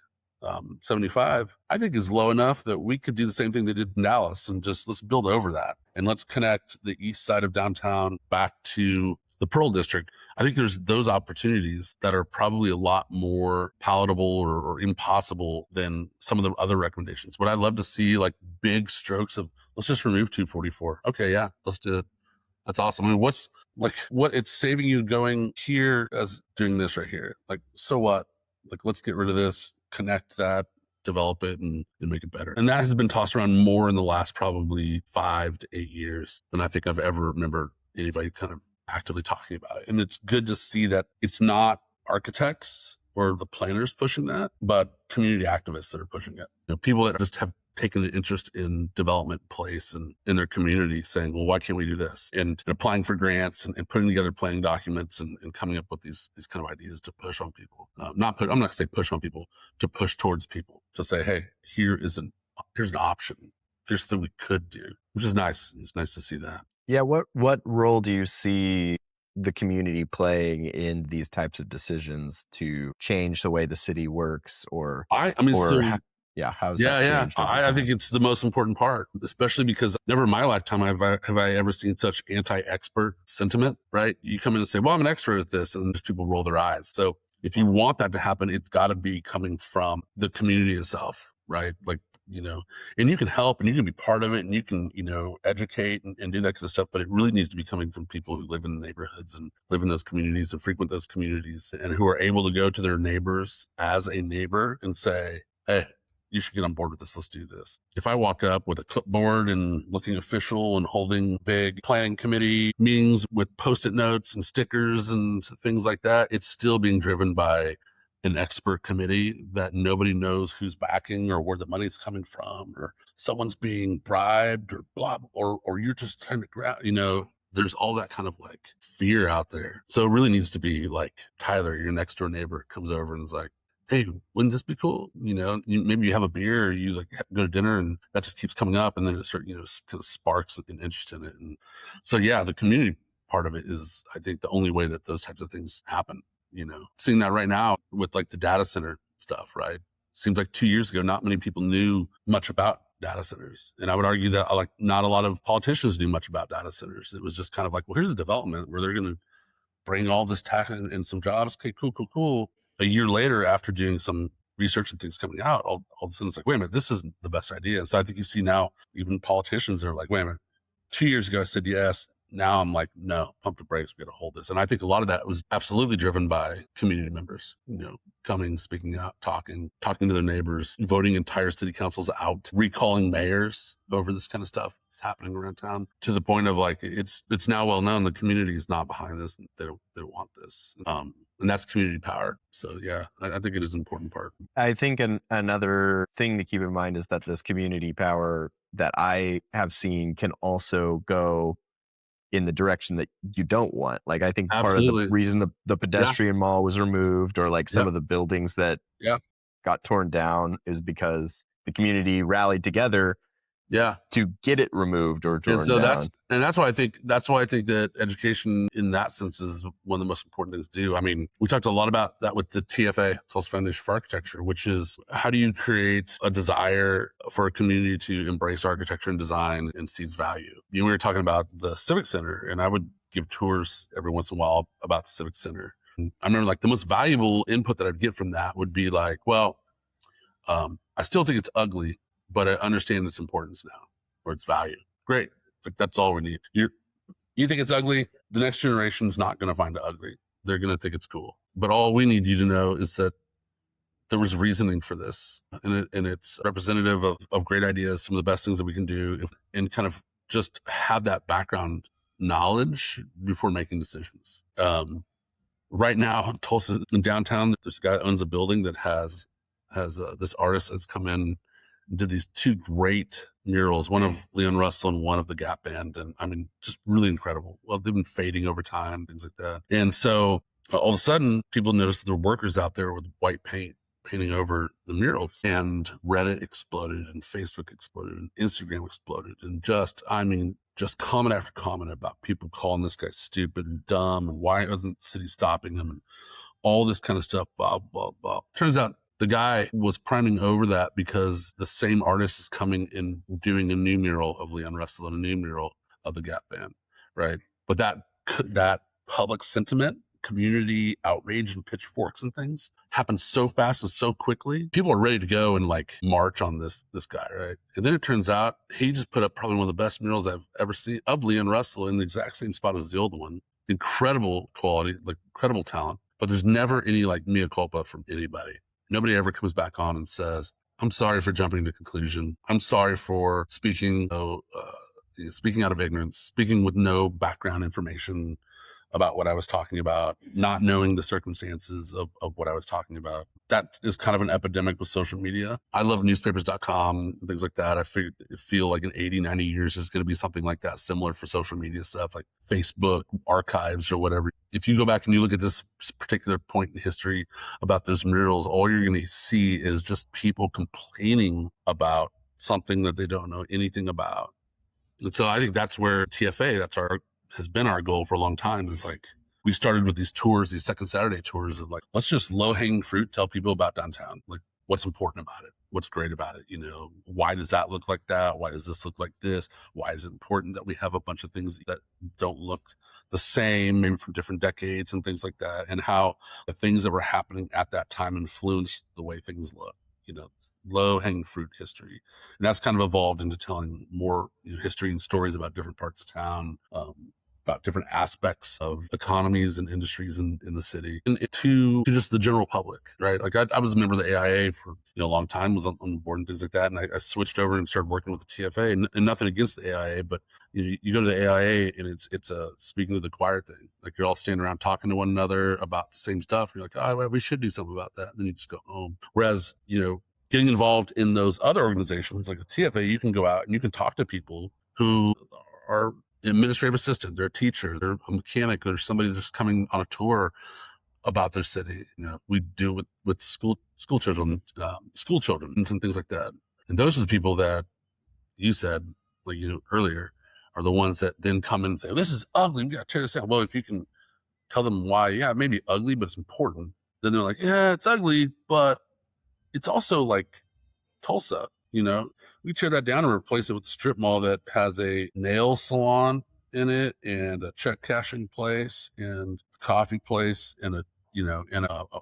75, I think is low enough that we could do the same thing they did in Dallas and just let's build over that. And let's connect the east side of downtown back to the Pearl District. I think there's those opportunities that are probably a lot more palatable or impossible than some of the other recommendations. Would I love to see big strokes of, let's just remove 244. Okay, yeah, let's do it. That's awesome. What's what it's saving you going here as doing this right here? So what? Let's get rid of this, connect that, develop it and make it better. And that has been tossed around more in the last probably 5 to 8 years than I think I've ever remembered anybody kind of actively talking about it. And it's good to see that it's not architects or the planners pushing that, but community activists that are pushing it. People that just have taking an interest in development place and in their community, saying, well, why can't we do this? And applying for grants and putting together planning documents and coming up with these kind of ideas to push on people. I'm not going to say push on people, to push towards people, to say, hey, here's an option. Here's something we could do, which is nice. It's nice to see that. Yeah. What role do you see the community playing in these types of decisions to change the way the city works, or how's that changed over I time? think it's the most important part, especially because never in my lifetime have I ever seen such anti-expert sentiment, right? You come in and say, well, I'm an expert at this, and just people roll their eyes. So if you want that to happen, it's got to be coming from the community itself, right? Like, and you can help and you can be part of it and you can, educate and do that kind of stuff. But it really needs to be coming from people who live in the neighborhoods and live in those communities and frequent those communities, and who are able to go to their neighbors as a neighbor and say, hey, you should get on board with this. Let's do this. If I walk up with a clipboard and looking official and holding big planning committee meetings with Post-it notes and stickers and things like that, it's still being driven by an expert committee that nobody knows who's backing or where the money's coming from, or someone's being bribed or blah, or you're just trying to grab, there's all that kind of like fear out there. So it really needs to be like Tyler, your next door neighbor, comes over and is like, hey, wouldn't this be cool? Maybe you have a beer or you like go to dinner, and that just keeps coming up, and then it kind of sparks an interest in it. And so, yeah, the community part of it is, I think, the only way that those types of things happen. Seeing that right now with like the data center stuff, right? Seems like 2 years ago, not many people knew much about data centers. And I would argue that like not a lot of politicians knew much about data centers. It was just kind of like, well, here's a development where they're going to bring all this tech and some jobs. Okay, cool. A year later, after doing some research and things coming out, all of a sudden it's like, wait a minute, this isn't the best idea. And so I think you see now even politicians are like, wait a minute, 2 years ago I said yes. Now I'm like, no, pump the brakes. We got to hold this. And I think a lot of that was absolutely driven by community members, coming, speaking out, talking to their neighbors, voting entire city councils out, recalling mayors over this kind of stuff. It's happening around town, to the point of like, it's now well known the community is not behind this. They don't want this. And that's community power. So yeah, I think it is an important part. I think another thing to keep in mind is that this community power that I have seen can also go in the direction that you don't want. Like, I think part of the reason the pedestrian mall was removed, or like some of the buildings that got torn down, is because the community rallied together to get it removed or torn down. That's why I think that education in that sense is one of the most important things to do. I mean, we talked a lot about that with the TFA, Tulsa Foundation for Architecture, which is how do you create a desire for a community to embrace architecture and design and see its value? We were talking about the Civic Center, and I would give tours every once in a while about the Civic Center. And I remember like the most valuable input that I'd get from that would be like, well, I still think it's ugly, but I understand its importance now, or its value. Great. Like, that's all we need. You think it's ugly, the next generation's not going to find it ugly. They're going to think it's cool. But all we need you to know is that there was reasoning for this, and it's representative of great ideas, some of the best things that we can do, and kind of just have that background knowledge before making decisions. Right now, Tulsa, in downtown, there's a guy that owns a building that has this artist that's come in, did these two great murals, one of Leon Russell and one of the Gap Band. And I mean, just really incredible. Well, they've been fading over time, things like that. And so all of a sudden, people noticed that there were workers out there with white paint painting over the murals, and Reddit exploded, and Facebook exploded, and Instagram exploded. And just comment after comment about people calling this guy stupid and dumb, and why wasn't the city stopping him, and all this kind of stuff, blah, blah, blah. Turns out the guy was priming over that because the same artist is coming and doing a new mural of Leon Russell and a new mural of the Gap Band, right? But that public sentiment, community outrage and pitchforks and things happen so fast and so quickly. People are ready to go and like march on this guy, right? And then it turns out he just put up probably one of the best murals I've ever seen of Leon Russell in the exact same spot as the old one. Incredible quality, like incredible talent, but there's never any like mea culpa from anybody. Nobody ever comes back on and says, I'm sorry for jumping to conclusion. I'm sorry for speaking out of ignorance, speaking with no background information. about what I was talking about, not knowing the circumstances of what I was talking about. That is kind of an epidemic with social media. I love newspapers.com and things like that. I feel like in 80, 90 years, there's going to be something like that similar for social media stuff like Facebook archives or whatever. If you go back and you look at this particular point in history about those murals, all you're going to see is just people complaining about something that they don't know anything about. And so I think that's where TFA, has been our goal for a long time. Is like, we started with these tours, these second Saturday tours of like, let's just low hanging fruit, tell people about downtown. Like, what's important about it? What's great about it? Why does that look like that? Why does this look like this? Why is it important that we have a bunch of things that don't look the same, maybe from different decades and things like that? And how the things that were happening at that time influenced the way things look, low hanging fruit history. And that's kind of evolved into telling more history and stories about different parts of town, about different aspects of economies and industries in the city, and to just the general public, right? Like I was a member of the AIA for a long time, was on the board and things like that. And I switched over and started working with the TFA, and nothing against the AIA, but you go to the AIA and it's a speaking to the choir thing. Like, you're all standing around talking to one another about the same stuff. And you're like, oh, well, we should do something about that. And then you just go home. Whereas, getting involved in those other organizations like the TFA, you can go out and you can talk to people who are administrative assistant, they're a teacher, they're a mechanic, or somebody just coming on a tour about their city. We do with school children and things like that. And those are the people that you said, like earlier, are the ones that then come in and say, this is ugly, we got to tear this down. Well, if you can tell them why, yeah, it may be ugly, but it's important, then they're like, yeah, it's ugly, but it's also like Tulsa, we tear that down and replace it with a strip mall that has a nail salon in it and a check cashing place and a coffee place and a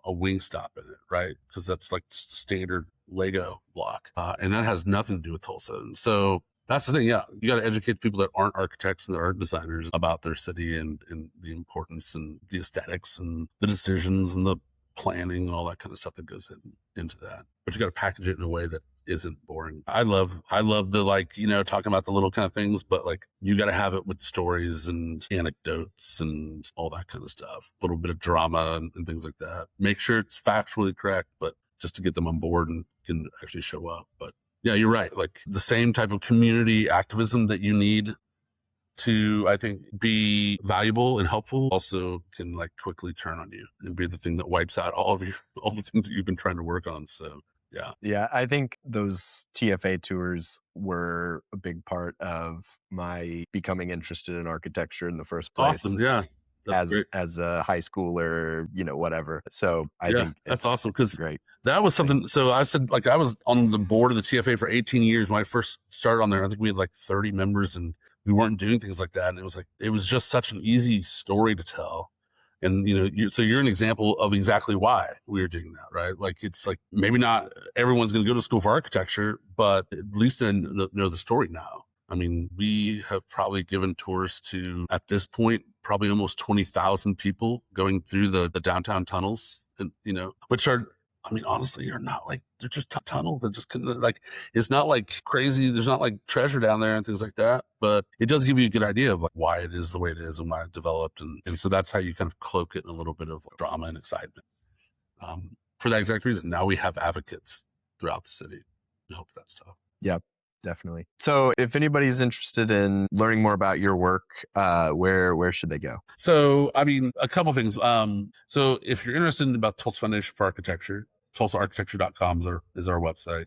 wing stop in it, right? Because that's like standard Lego block. And that has nothing to do with Tulsa. And so that's the thing. Yeah. You got to educate people that aren't architects and that aren't designers about their city and the importance and the aesthetics and the decisions and the planning and all that kind of stuff that goes into that. But you got to package it in a way that isn't boring. I love the talking about the little kind of things, but like, you got to have it with stories and anecdotes and all that kind of stuff. A little bit of drama and things like that. Make sure it's factually correct, but just to get them on board and can actually show up. But yeah, you're right. Like, the same type of community activism that you need to, I think, be valuable and helpful also can like quickly turn on you and be the thing that wipes out all the things that you've been trying to work on. So yeah. Yeah, I think those TFA tours were a big part of my becoming interested in architecture in the first place. Awesome. Yeah. As a high schooler, whatever. So I think that's awesome, because great. That was something. So I said, like, I was on the board of the TFA for 18 years. When I first started on there, I think we had like 30 members and we weren't doing things like that. And it was just such an easy story to tell. And, so you're an example of exactly why we were doing that, right? Like, it's like, maybe not everyone's going to go to school for architecture, but at least they know the story now. I mean, we have probably given tours to, at this point, probably almost 20,000 people going through the downtown tunnels, and, which are, I mean, honestly, you're not like, they're just tunnels. They're just like, it's not like crazy. There's not like treasure down there and things like that, but it does give you a good idea of like why it is the way it is and why it developed. And so that's how you kind of cloak it in a little bit of drama and excitement. For that exact reason, now we have advocates throughout the city to help with that stuff. Yep. Definitely. So if anybody's interested in learning more about your work, where should they go? So, I mean, a couple things. So if you're interested about Tulsa Foundation for Architecture, tulsaarchitecture.com is our website.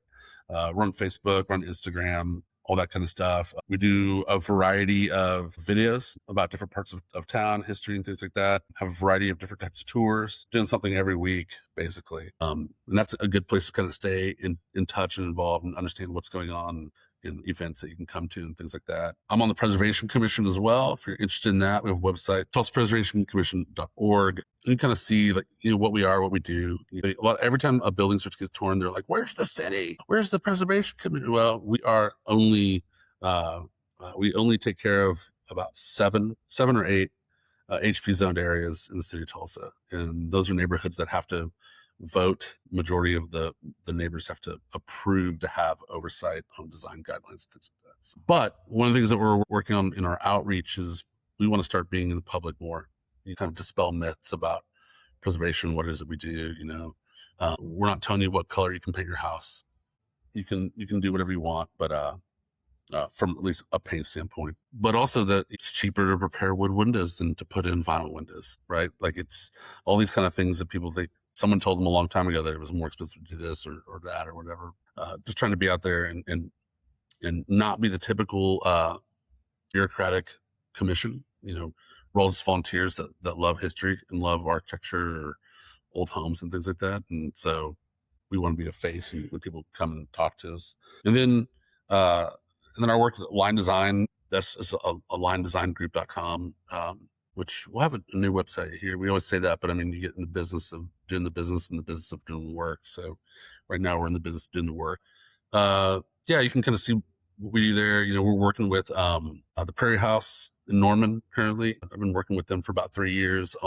We're on Facebook, we're on Instagram, all that kind of stuff. We do a variety of videos about different parts of town, history and things like that. Have a variety of different types of tours, doing something every week, basically. And that's a good place to kind of stay in touch and involved and understand what's going on in events that you can come to and things like that. I'm on the Preservation Commission as well. If you're interested in that, we have a website, tulsapreservationcommission.org. You can kind of see like, what we are, what we do. Every time a building starts to get torn, they're like, where's the city? Where's the Preservation Commission? Well, we are only, we only take care of about seven or eight HP zoned areas in the city of Tulsa. And those are neighborhoods that have to vote. Majority of the neighbors have to approve to have oversight on design guidelines, things like that. But one of the things that we're working on in our outreach is we want to start being in the public more. you kind of dispel myths about preservation. What is it we do? We're not telling you what color you can paint your house. You can do whatever you want, but from at least a paint standpoint, but also that it's cheaper to repair wood windows than to put in vinyl windows, right? Like it's all these kind of things that people think. Someone told them a long time ago that it was more expensive to do this or that or whatever. Just trying to be out there and not be the typical bureaucratic commission. We're all just volunteers that love history and love architecture or old homes and things like that. And so we want to be a face and when people come and talk to us. And then our work at Line Design, that's a linedesigngroup.com, which we'll have a new website here. We always say that, but I mean, you get in the business of doing the business and the business of doing the work. So right now we're in the business of doing the work. You can kind of see what we do there. We're working with the Prairie House in Norman currently. I've been working with them for about 3 years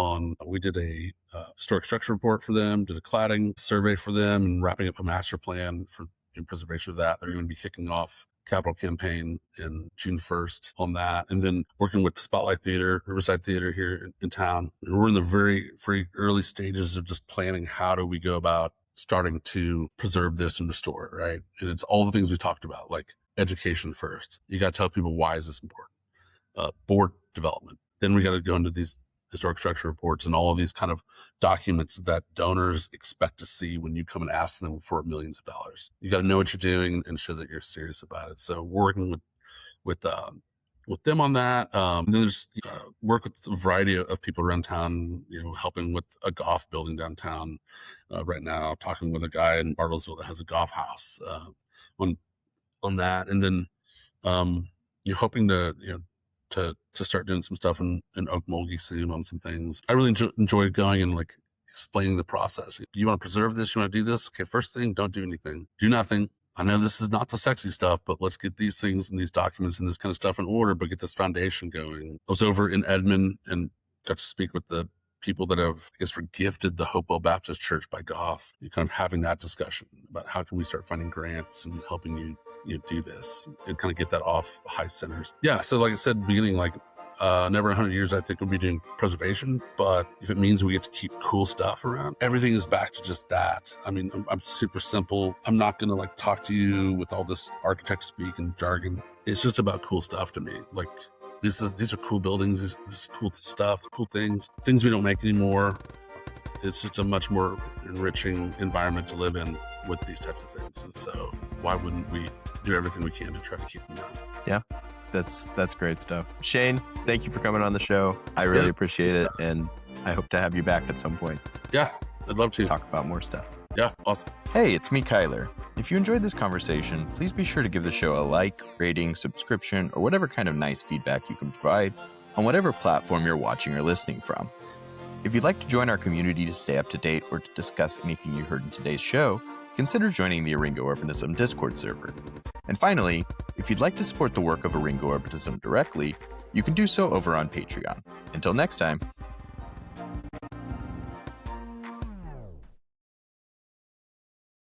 we did a historic structure report for them, did a cladding survey for them, and wrapping up a master plan for preservation of that. They're going to be kicking off capital campaign in June 1st on that. And then working with the Spotlight Theater, Riverside Theater here in town. And we're in the very early stages of just planning how do we go about starting to preserve this and restore it, right? And it's all the things we talked about, like education first. You got to tell people why is this important. Board development. Then we got to go into these historic structure reports and all of these kind of documents that donors expect to see when you come and ask them for millions of dollars. You got to know what you're doing and show that you're serious about it. So we're working with them on that. And then there's work with a variety of people around town, helping with a golf building downtown right now, talking with a guy in Bartlesville that has a golf house on that. And then you're hoping to start doing some stuff in Okmulgee soon on some things. I really enjoy going and like explaining the process. Do you want to preserve this? You want to do this? Okay, first thing, don't do anything. Do nothing. I know this is not the sexy stuff, but let's get these things and these documents and this kind of stuff in order, but get this foundation going. I was over in Edmond and got to speak with the people that were gifted the Hopewell Baptist Church by Goff. You're kind of having that discussion about how can we start finding grants and helping you do this and kind of get that off high centers. Yeah. So like I said, beginning never 100 years, I think we'll be doing preservation, but if it means we get to keep cool stuff around, everything is back to just that. I mean, I'm super simple. I'm not going to talk to you with all this architect speak and jargon. It's just about cool stuff to me. These are cool buildings. This is cool stuff, cool things we don't make anymore. It's just a much more enriching environment to live in with these types of things. And so why wouldn't we do everything we can to try to keep them down? Yeah, that's great stuff. Shane, thank you for coming on the show. I really appreciate it. And I hope to have you back at some point. Yeah, I'd love to talk about more stuff. Yeah, awesome. Hey, it's me, Kyler. If you enjoyed this conversation, please be sure to give the show a like, rating, subscription, or whatever kind of nice feedback you can provide on whatever platform you're watching or listening from. If you'd like to join our community to stay up to date or to discuss anything you heard in today's show, consider joining the Eryngo Urbanism Discord server. And finally, if you'd like to support the work of Eryngo Urbanism directly, you can do so over on Patreon. Until next time.